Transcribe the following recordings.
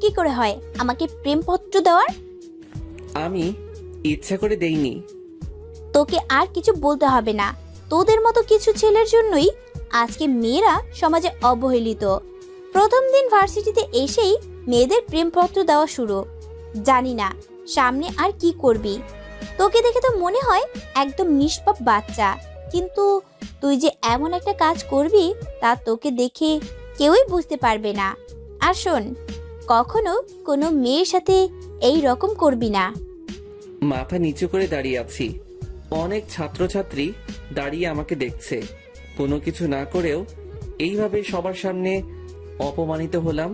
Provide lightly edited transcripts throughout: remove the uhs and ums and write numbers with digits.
কি করে হয় আমাকে প্রেমপত্র দেওয়ার? আমি ইচ্ছা করে দেইনি। তোকে আর কিছু বলতে হবে না। তোদের মতো কিছু ছেলের জন্যই আজকে মেয়েরা সমাজে অবহেলিত। প্রথম দিন ভার্সিটিতে এসেই মেয়েদের প্রেমপত্র দেওয়া শুরু। জানি না সামনে আর কি করবি। তোকে দেখে তো মনে হয় একদম নিষ্পাপ বাচ্চা, কিন্তু তুই যে এমন একটা কাজ করবি তা তোকে দেখে কেউই বুঝতে পারবে না। আর শোন, কখনো কোনো মেয়ের সাথে এই রকম করবি না। মাথা নিচু করে দাঁড়িয়ে আছি। অনেক ছাত্রছাত্রী দাঁড়িয়ে আমাকে দেখছে। কোনো কিছু না করেও এইভাবে সবার সামনে অপমানিত হলাম।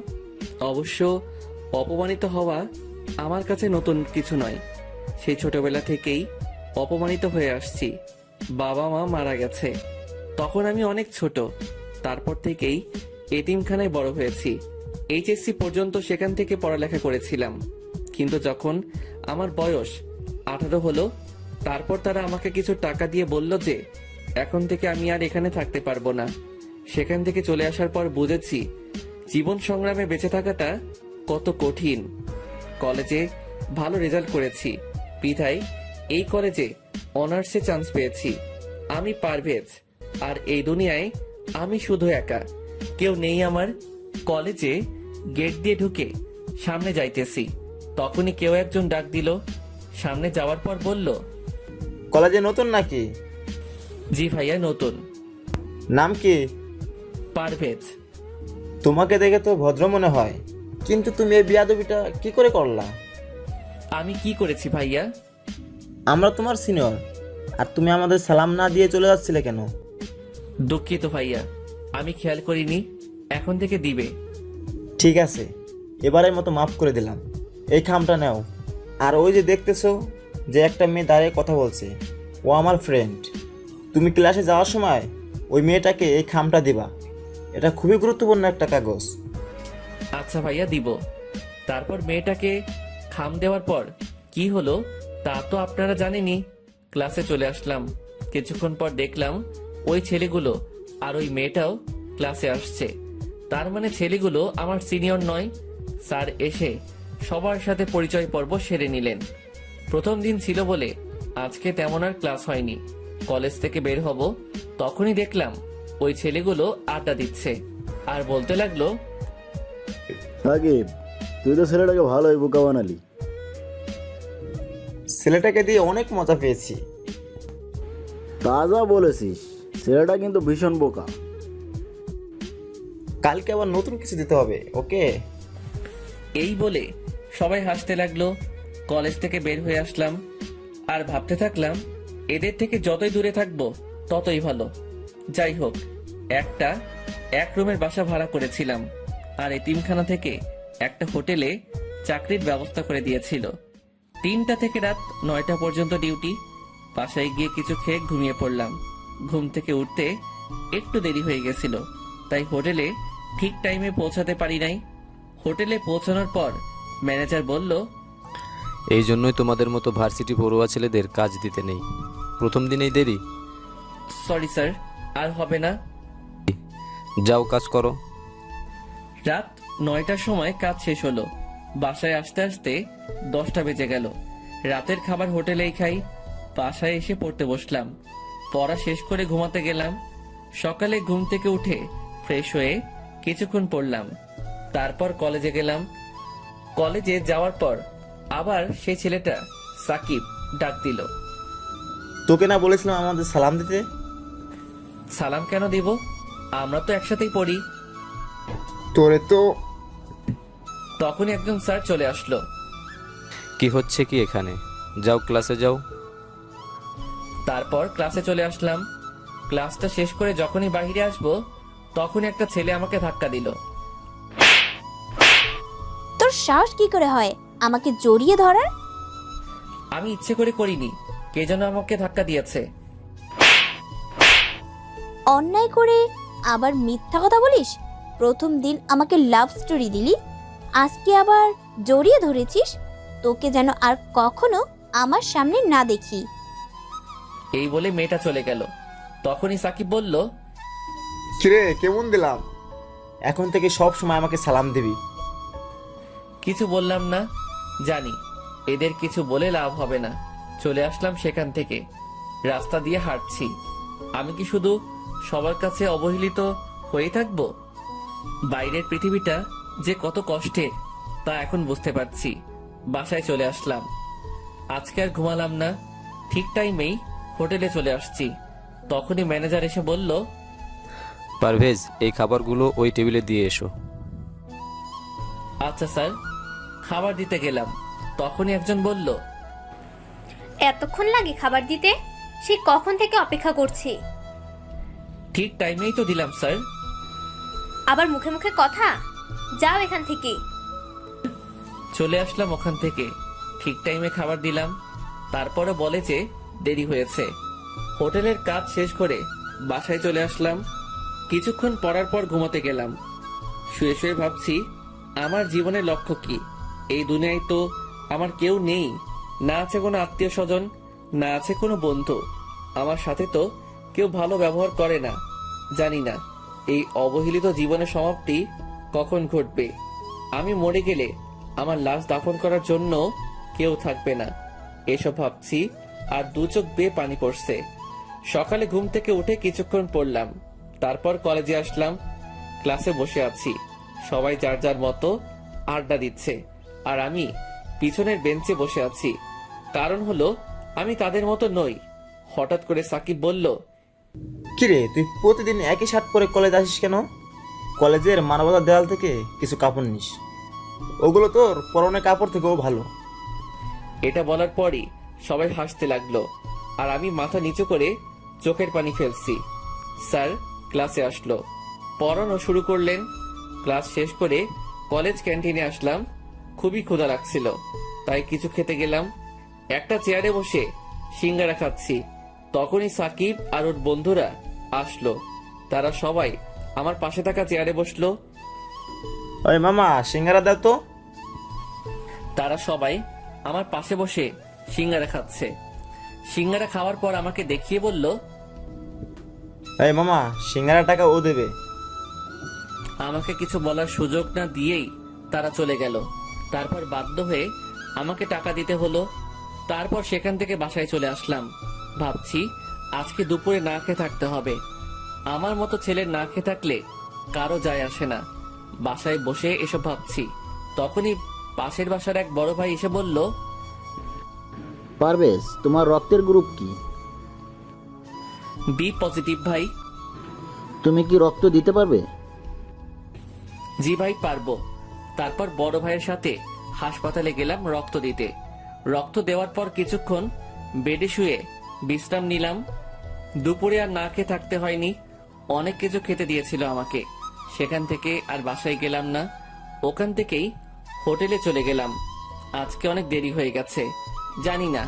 অবশ্য অপমানিত হওয়া আমার কাছে নতুন কিছু নয়। সেই ছোটবেলা থেকেই অপমানিত হয়ে আসছি। বাবা মা মারা গেছে তখন আমি অনেক ছোট। তারপর থেকেই এতিমখানায় বড় হয়েছি। এইচএসসি পর্যন্ত সেখান থেকে পড়ালেখা করেছিলাম। কিন্তু যখন আমার বয়স 18 হলো, তারপর তারা আমাকে কিছু টাকা দিয়ে বলল যে এখন থেকে আমি আর এখানে থাকতে পারবো না। সেখান থেকে চলে আসার পর বুঝেছি জীবন সংগ্রামে বেঁচে থাকাটা কত কঠিন। কলেজে ভালো রেজাল্ট করেছি বিধায় এই কলেজে অনার্সে চান্স পেয়েছি। আমি পারভেজ, আর এই দুনিয়ায় আমি শুধু একা, কেউ নেই আমার। কলেজে গেট দিয়ে ঢুকে সামনে যাইতেছি, তখনই কেউ একজন ডাক দিল। সামনে যাওয়ার পর বলল, কলেজে নতুন নাকি? জি ভাইয়া নতুন। নাম কি? পারভেজ। তোমাকে দেখে তো ভদ্র মনে হয়, কিন্তু তুমি এই বিয়াদবিটা কি করে করলা? আমি কি করেছি ভাইয়া? আমরা তোমার সিনিয়র, আর তুমি আমাদের সালাম না দিয়ে চলে যাচ্ছিলে কেন? দুঃখিত ভাইয়া, আমি খেয়াল করিনি। এখন থেকে দিবে। ঠিক আছে, এবারের মতো মাফ করে দিলাম। এই খামটা নাও। আর ওই যে দেখতেছো যে একটা মেয়ে দাঁড়িয়ে কথা বলছে, ও আমার ফ্রেন্ড। তুমি ক্লাসে যাওয়ার সময় ওই মেয়েটাকে এই খামটা দিবা। এটা খুবই গুরুত্বপূর্ণ একটা কাগজ। আচ্ছা ভাইয়া দিব। তারপর মেয়েটাকে খাম দেওয়ার পর কি হলো তা তো আপনারা জানেনই। ক্লাসে চলে আসলাম। কিছুক্ষণ পর দেখলাম ওই ছেলেগুলো আর ওই মেয়েটাও ক্লাসে আসছে। তার মানে ছেলেগুলো আমার সিনিয়র নয়। স্যার এসে সবার সাথে পরিচয় পর্ব সেরে নিলেন। প্রথম দিন ছিল বলে আজকে তেমন আর ক্লাস হয়নি। কলেজ থেকে বের হব তখনই দেখলাম ওই ছেলেগুলো আড্ডা দিচ্ছে আর বলতে লাগলো, সাকিব, তুই তো ছেলেটাকে ভালোই বোকা বানালি। ছেলেটাকে দিয়ে অনেক মজা পেয়েছি। তাজা বলেছিস, ছেলেটা কিন্তু ভীষণ বোকা। কালকে আবার নতুন কিছু দিতে হবে, ওকে? এই বলে সবাই হাসতে লাগলো। কলেজ থেকে বের হয়ে আসলাম আর ভাবতে থাকলাম এদের থেকে যতই দূরে থাকবো ততই ভালো। যাই হোক, এক রুমের বাসা ভাড়া করেছিলাম আর এতিমখানা থেকে একটা হোটেলে চাকরির ব্যবস্থা করে দিয়েছিল। 3টা থেকে রাত 9টা পর্যন্ত ডিউটি। বাসায় গিয়ে কিছু খেয়ে ঘুমিয়ে পড়লাম। ঘুম থেকে উঠতে একটু দেরি হয়ে গেছিল, তাই হোটেলে ঠিক টাইমে পৌঁছাতে পারি নাই। হোটেলে পৌঁছানোর পর ম্যানেজার বলল, এই জন্যই তোমাদের মতো ভার্সিটি পড়ুয়া ছেলেদের কাজ দিতে নেই। প্রথম দিনেই দেরি। সরি স্যার, আর হবে না। যাও কাজ করো। রাত 9টার সময় কাজ শেষ হলো। বাসায় আসতে আসতে 10টা বেজে গেল। রাতের খাবার হোটেলেই খাই। বাসায় এসে পড়তে বসলাম। পড়া শেষ করে ঘুমাতে গেলাম। সকালে ঘুম থেকে উঠে ফ্রেশ হয়ে কিছুক্ষণ পড়লাম। তারপর কলেজে গেলাম। কলেজে যাওয়ার পর আবার সেই ছেলেটা সাকিব ডাক দিল। তোকে না বলেছিলাম আমাদের সালাম দিতে? সালাম কেন দিব? আমরা তো একসাথেই পড়ি। তোরে তো। তখনই একজন স্যার চলে আসলো। কি হচ্ছে কি এখানে? যাও ক্লাসে যাও। তারপর ক্লাসে চলে আসলাম। ক্লাসটা শেষ করে যখনই বাইরে আসবো তখনই একটা ছেলে আমাকে ধাক্কা দিল। তোর সাহস কি করে হয় আমাকে জড়িয়ে ধরার? আমি ইচ্ছে করে করিনি, কে যেন আমাকে ধাক্কা দিয়েছে। অন্যায় করে আবার মিথ্যা কথা বলিস? প্রথম দিন আমাকে লাভ স্টোরি দিলি, আজকে আবার জড়িয়ে ধরেছিস। তোকে যেন আর কখনো আমার সামনে না দেখি। এই বলে মেয়েটা চলে গেল। তখনই সাকিব বলল, কিরে, কেমন দিলাম? এখন থেকে সব সময় আমাকে সালাম দিবি। কিছু বললাম না, জানি এদের কিছু বলে লাভ হবে না। চলে আসলাম সেখান থেকে। রাস্তা দিয়ে হাঁটছি। আমি কি শুধু সবার কাছে অবহেলিত হয়ে থাকবো? বাইরের পৃথিবীটা যে কত কষ্টের তা এখন বুঝতে পারছি। বাসায় চলে আসলাম। আজকে আর ঘুমালাম না, ঠিক টাইমেই হোটেলে চলে আসছি। তখনই ম্যানেজার এসে বলল, পারভেজ, এই খাবারগুলো ওই টেবিলে দিয়ে এসো। আচ্ছা স্যার। খাবার দিতে গেলাম, তখনই একজন বলল, এতক্ষণ লাগে খাবার দিতে? সে কখন থেকে অপেক্ষা করছি। ঠিক টাইমেই তো দিলাম স্যার। আবার মুখে মুখে কথা, যাও এখান থেকে। চলে আসলাম ওখান থেকে, ঠিক টাইমে খাবার দিলাম। তারপরে বলে যে দেরি হয়েছে। হোটেলের কাজ শেষ করে বাসায় চলে আসলাম। কিছুক্ষণ পড়ার পর ঘুমোতে গেলাম। শুয়ে শুয়ে ভাবছি, আমার জীবনের লক্ষ্য কি? এই দুনিয়ায় তো আমার কেউ নেই, না আছে কোনো আত্মীয় স্বজন, না আছে কোনো বন্ধু। আমার সাথে তো কেউ ভালো ব্যবহার করে না। জানি না এই অবহেলিত জীবনের সমাপ্তি কখন ঘটবে। আমি মরে গেলে আমার লাশ দাফন করার জন্য কেউ থাকবে না। এসব ভাবছি আর দু চোখ বেয়ে পানি পড়ছে। সকালে ঘুম থেকে উঠে কিছুক্ষণ পড়লাম, তারপর কলেজে আসলাম। ক্লাসে বসে আছি, সবাই যার যার মতো আড্ডা দিচ্ছে, আর আমি পিছনের বেঞ্চে বসে আছি। কারণ হলো আমি তাদের মতো নই। হঠাৎ করে সাকিব বলল, কিরে, তুই প্রতিদিন একই শার্ট পরে কলেজ আসিস কেন? কলেজের মানবতার দেওয়াল থেকে কিছু কাপড় নিস, ওগুলো তোর পরনের কাপড় থেকেও ভালো। এটা বলার পরই সবাই হাসতে লাগলো, আর আমি মাথা নিচু করে চোখের পানি ফেলছি। স্যার ক্লাসে আসলো, পড়ানো শুরু করলেন। ক্লাস শেষ করে কলেজ ক্যান্টিনে আসলাম। খুবই ক্ষুধা লাগছিল, তাই কিছু খেতে গেলাম। একটা চেয়ারে বসে সিঙ্গারা খাচ্ছি, তখনই সাকিব আর ওর বন্ধুরা আসলো। তারা সবাই আমার পাশে থাকা চেয়ারে বসলো। ওই মামা, সিঙ্গারা দাও তো। তারা সবাই আমার পাশে বসে সিঙ্গারা খাচ্ছে। সিঙ্গারা খাওয়ার পর আমাকে দেখিয়ে বলল, এই মামা, সিঙ্গারা টাকা ও দেবে। আমাকে কিছু বলার সুযোগ না দিয়েই তারা চলে গেল। তারপর বাধ্য হয়ে আমাকে টাকা দিতে হলো। তারপর সেখান থেকে বাসায় চলে আসলাম। ভাবছি আজকে দুপুরে না খেয়ে থাকতে হবে। আমার মতো ছেলের না খেয়ে থাকলে কারো যায় আসে না। বাসায় বসে এসব ভাবছি, তখনই পাশের বাসার এক বড় ভাই এসে বলল, পারভেজ, তোমার রক্তের গ্রুপ কি? বি পজিটিভ ভাই। তুমি কি রক্ত দিতে পারবে? জি ভাই, পারবো। তারপর বড় ভাইয়ের সাথে হাসপাতালে গেলাম রক্ত দিতে। রক্ত দেওয়ার পর কিছুক্ষণ বেডে শুয়ে বিশ্রাম নিলাম। দুপুরে আর না খেয়ে থাকতে হয়নি, অনেক কিছু খেতে দিয়েছিল আমাকে। সেখান থেকে আর বাসায় গেলাম না, ওখান থেকেই হোটেলে চলে গেলাম। আজকে অনেক দেরি হয়ে গেছে, জানি না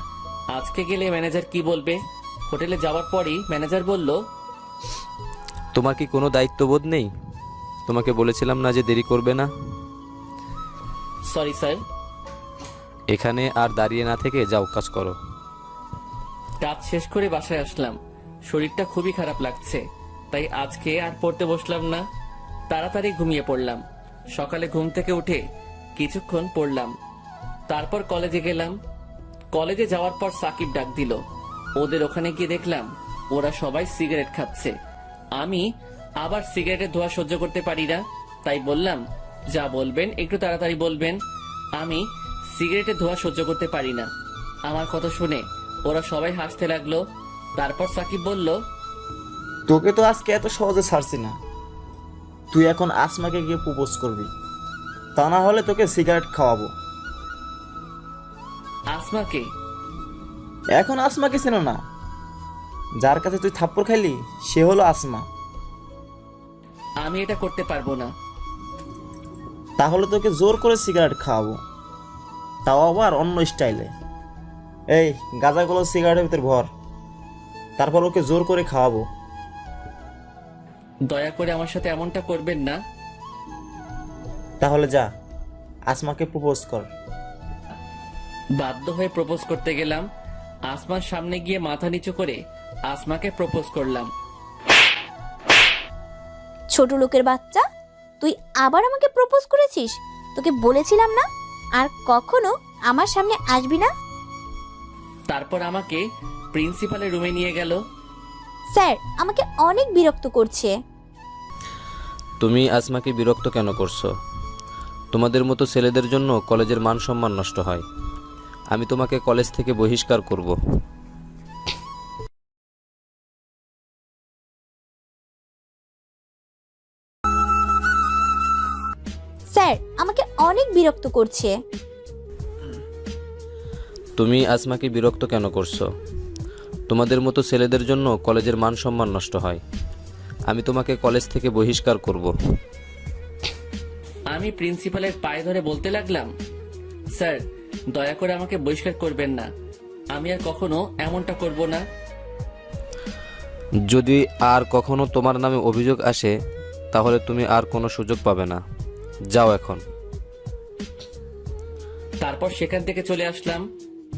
আজকে গেলে ম্যানেজার কি বলবে। হোটেলে যাওয়ার পরই ম্যানেজার বলল, তোমার কি কোনো দায়িত্ববোধ নেই? তোমাকে বলেছিলাম না যে দেরি করবে না? Sorry sir. এখানে আর দাঁড়িয়ে না থেকে যাও, কাজ করো। কাজ শেষ করে বাসায় আসলাম। শরীরটা খুবই খারাপ লাগছে, তাই আজকে আর পড়তে বসলাম না, তাড়াতাড়ি ঘুমিয়ে পড়লাম। সকালে ঘুম থেকে উঠে কিছুক্ষণ পড়লাম, তারপর কলেজে গেলাম। কলেজে যাওয়ার পর সাকিব ডাক দিল। ওদের ওখানে গিয়ে দেখলাম ওরা সবাই সিগারেট খাচ্ছে। আমি আবার সিগারেটের ধোঁয়া সহ্য করতে পারি না, তাই বললাম, যা বলবেন একটু তাড়াতাড়ি বলবেন। আমি সিগারেটের ধোঁয়া সহ্য করতে পারি না। আমার কথা শুনে ওরা সবাই হাসতে লাগলো। তারপর সাকিব বলল, তোকে তো আজকে এত সহজে ছাড়ছি না। তুই এখন আসমাকে গিয়ে প্রপোজ করবি, তা না হলে তোকে সিগারেট খাওয়াবো। আসমাকে? এখন আসমাকে চেনো না? যার কাছে তুই থাপ্পড় খাইলি সে হলো আসমা। আমি এটা করতে পারবো না। তাহলে তোকে জোর করে সিগারেট খাওয়াবো, তাও আবার অন্য স্টাইলে। এই গাঁজাগুলো সিগারেটের ভিতর ভর, তারপর ওকে জোর করে খাওয়াবো। দয়া করে আমার সাথে এমনটা করবেন না। তাহলে যা, আসমাকে প্রপোজ কর। বাধ্য হয়ে প্রপোজ করতে গেলাম। আসমার সামনে গিয়ে মাথা নিচু করে আসমাকে প্রপোজ করলাম। ছোট লোকের বাচ্চা, তুই আবার আমাকে প্রপোজ করেছিস? তোকে বলেছিলাম না আর কখনো আমার সামনে আসবি না। তারপর আমাকে প্রিন্সিপালের রুমে নিয়ে গেল। স্যার আমাকে অনেক বিরক্ত করছে। তুমি আসমাকে বিরক্ত কেন করছো? তোমাদের মতো ছেলেদের জন্য কলেজের মান সম্মান নষ্ট হয়। আমি তোমাকে কলেজ থেকে বহিষ্কার করব। স্যার আমাকে অনেক বিরক্ত করছে। তুমি আসমাকে বিরক্ত কেন করছো? তোমাদের মতো ছেলেদের জন্য কলেজের মান সম্মান নষ্ট হয়। আমি তোমাকে কলেজ থেকে বহিষ্কার করব। আমি প্রিন্সিপালের পায়ে ধরে বলতে লাগলাম, স্যার দয়া করে আমাকে বহিষ্কার করবেন না, আমি আর কখনো এমনটা করব না। যদি আর কখনো তোমার নামে অভিযোগ আসে তাহলে তুমি আর কোনো সুযোগ পাবে না। যাও এখন। তারপর সেখান থেকে চলে আসলাম।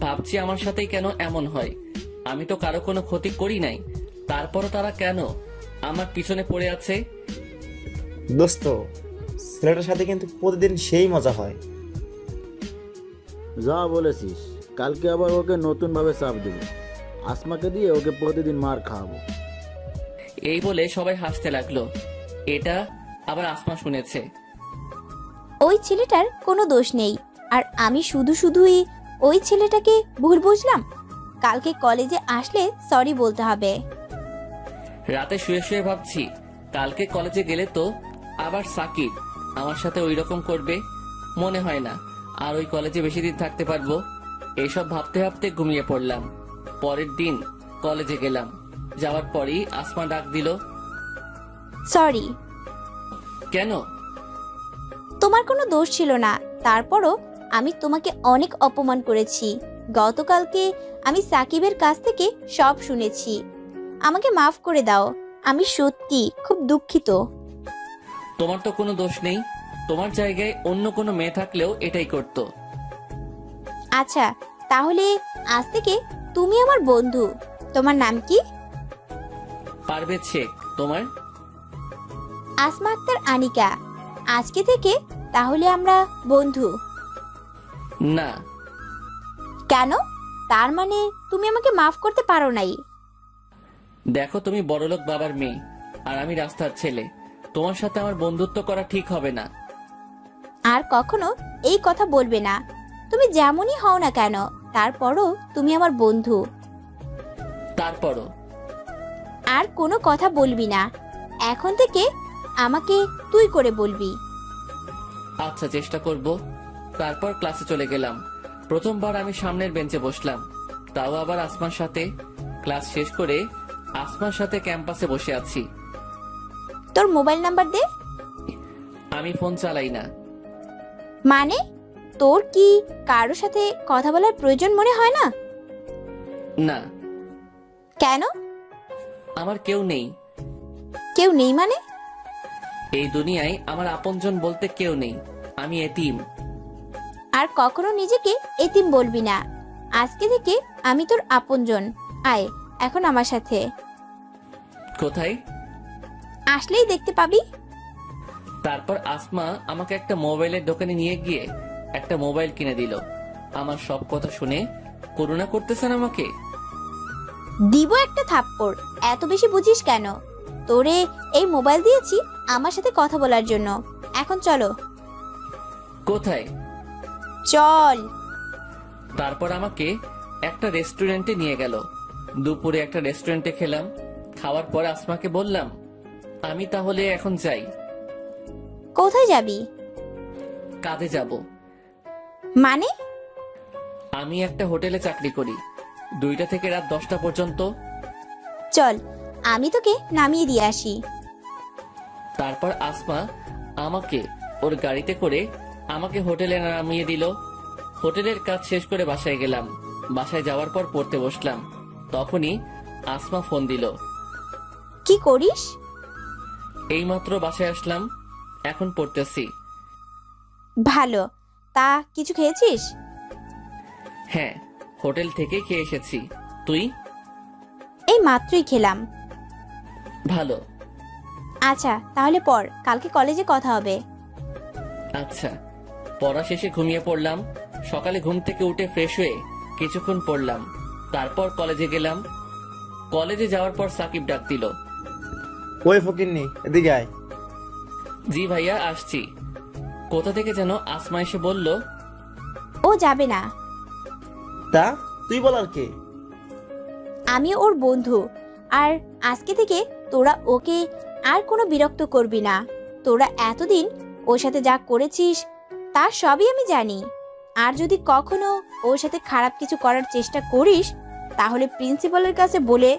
ভাবছি আমার সাথেই কেন এমন হয়, আমি তো কারো কোনো ক্ষতি করি নাই, তারপরও তারা কেন আমার পিছনে পড়ে আছে। দোস্ত, ছেলেটার সাথে কিন্তু প্রতিদিন সেই মজা হয়। যা বলেছিস, কালকে আবার ওকে নতুনভাবে চাপ দেবো। আসমাকে দিয়ে ওকে প্রতিদিন মার খাওয়াবো। এই বলে সবাই হাসতে লাগলো। এটা আবার আসমা শুনেছে। ওই ছেলেটার কোনো দোষ নেই, আর আমি শুধুই ওই ছেলেটাকে ভুল বুঝলাম। কালকে কলেজে আসলে সরি বলতে হবে। রাতে শুয়ে শুয়ে ভাবছি, কালকে কলেজে গেলে তো আবার সাকিব আমার সাথে ওই রকম করবে। মনে হয় না আর ওই কলেজে বেশি দিন থাকতে পারবো। এইসব ভাবতে ভাবতে ঘুমিয়ে পড়লাম। পরের দিন কলেজে গেলাম। যাওয়ার পরই আসমা ডাক দিল। সরি। কেন? তোমার কোনো দোষ ছিল না, তারপরও আমি তোমাকে অনেক অপমান করেছি। গতকালকে আমি সাকিবের কাছ থেকে সব শুনেছি। আমাকে মাফ করে দাও, আমি সত্যি খুব দুঃখিত। তোমার তো কোনো দোষ নেই, তোমার জায়গায় অন্য কোনো মেয়ে থাকলেও এটাই করতো। আচ্ছা তাহলে আজ থেকে তুমি আমার বন্ধু। তোমার নাম কি? পারভেজ শেখ। তোমার? আসমা আক্তার আনিকা। আজকে থেকে তাহলে আমরা বন্ধু। না। কেন? তার মানে তুমি আমাকে মাফ করতে পারো নাই? দেখো, তুমি বড়লোক বাবার মেয়ে আর আমি রাস্তার ছেলে, তোমার সাথে আমার বন্ধুত্ব করা ঠিক হবে না। আর কখনো এই কথা বলবে না। তুমি যেমনই হও না কেন, তারপরও তুমি আমার বন্ধু। তারপরও আর কোনো কথা বলবি না। এখন থেকে আমাকে তুই করে বলবি। আচ্ছা, চেষ্টা করব। তারপর ক্লাসে চলে গেলাম। প্রথমবার আমি সামনের বেঞ্চে বসলাম, তাও আবার আসমার সাথে। ক্লাস শেষ করে আসমার সাথে ক্যাম্পাসে বসে আছি। তোর মোবাইল নাম্বার দে। আমি ফোন চালাই না। মানে তোর কি কারোর সাথে কথা বলার প্রয়োজন মনে হয় না? না। কেন? আমার কেউ নেই। কেউ নেই মানে? এই দুনিয়ায় আমার আপনজন বলতে কেউ নেই। আমি এতিম। আর কখনো নিজেকে এতিম বলবি না। আজকে থেকে আমি তোর আপনজন। আয় এখন আমার সাথে। কোথায়? আসলেই দেখতে পাবি। তারপর আসমা আমাকে একটা মোবাইলের দোকানে নিয়ে গিয়ে একটা মোবাইল কিনে দিল। আমার সব কথা শুনে করুণা করতেছেন আমাকে। দিব একটা থাপ্পড়। এত বেশি বুঝিস কেন? তোরে এই মোবাইল দিয়েছি আমার সাথে কথা বলার জন্য। এখন চলো। কোথায়? চল। তারপর আমাকে একটা রেস্টুরেন্টে নিয়ে গেল। দুপুরে একটা রেস্টুরেন্টে খেলাম। খাওয়ার পর আসমাকে বললাম, আমি তাহলে এখন যাই। কোথায় যাবি? কাজে যাব। মানে? আমি একটা হোটেলে চাকরি করি, 2টা থেকে রাত 10টা পর্যন্ত। চল আমি তোকে নামিয়ে দিয়ে আসি। তারপর আসমা আমাকে ওর গাড়িতে করে আমাকে হোটেলে নামিয়ে দিল। হোটেলের কাজ শেষ করে বাসায় গেলাম। বাসায় যাওয়ার পর পড়তে বসলাম। তখনই আসমা ফোন দিল। কি করিস? এইমাত্র বাসায় আসলাম, এখন পড়তেছি। ভালো। তা কিছু খেয়েছিস? হ্যাঁ, হোটেল থেকে খেয়ে এসেছি। তুই? এই মাত্রই খেলাম। ভালো। আচ্ছা তাহলে পর, কালকে কলেজে কথা হবে। আচ্ছা। পড়া শেষে ঘুমিয়ে পড়লাম। সকালে ঘুম থেকে উঠে ফ্রেশ হয়ে কিছুক্ষণ পড়লাম, তারপর কলেজে গেলাম। কলেজে যাওয়ার পর সাকিব ডাক দিল। ওই ফকিন্নি, এদিকে আয়। জি ভাইয়া আসছি। কোথা থেকে যেন আসমা এসে বলল, ও যাবে না, তা তুই বলার কে? আমি ওর বন্ধু। আর আজকে থেকে তোরা ওকে আর কোনো বিরক্ত করবি না। তোরা এতদিন ওর সাথে যা করেছিস তার সবই আমি জানি। আর যদি কখনো ওর সাথে খারাপ কিছু করার চেষ্টা করিস তাহলে প্রিন্সিপালের কাছে বলে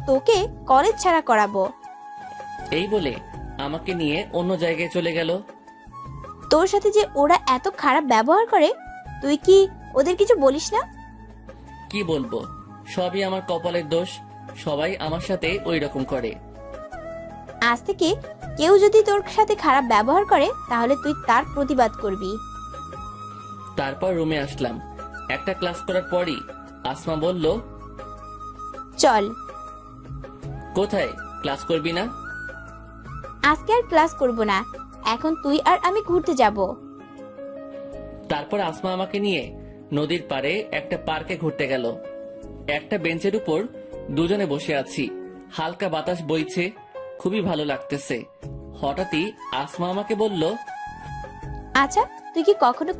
তোকে কলেজ ছাড়া করাবো। এই বলে আমাকে নিয়ে অন্য জায়গায় চলে গেল। তোর সাথে যে ওরা এত খারাপ ব্যবহার করে তুই কি ওদের কিছু বলিস না? কি বলবো, সবই আমার কপালের দোষ। সবাই আমার সাথে ওই রকম করে। আজ থেকে কেউ যদি তোর সাথে খারাপ ব্যবহার করে তাহলে তুই তার প্রতিবাদ করবি। তারপর রুমে আসলাম। একটা ক্লাস করার পরই আসমা বলল, চল, কোথায়? ক্লাস করবি না? আজকে আর ক্লাস করব না, এখন তুই আর আমি ঘুরতে যাব। তারপর আসমা আমাকে নিয়ে নদীর পাড়ে একটা পার্কে ঘুরতে গেল। একটা বেঞ্চের উপর দুজনে বসে আছি, হালকা বাতাস বইছে, খুবই ভালো লাগতেছে। হঠাৎই আসমা আমাকে বলল, আচ্ছা, তুই কি কখনো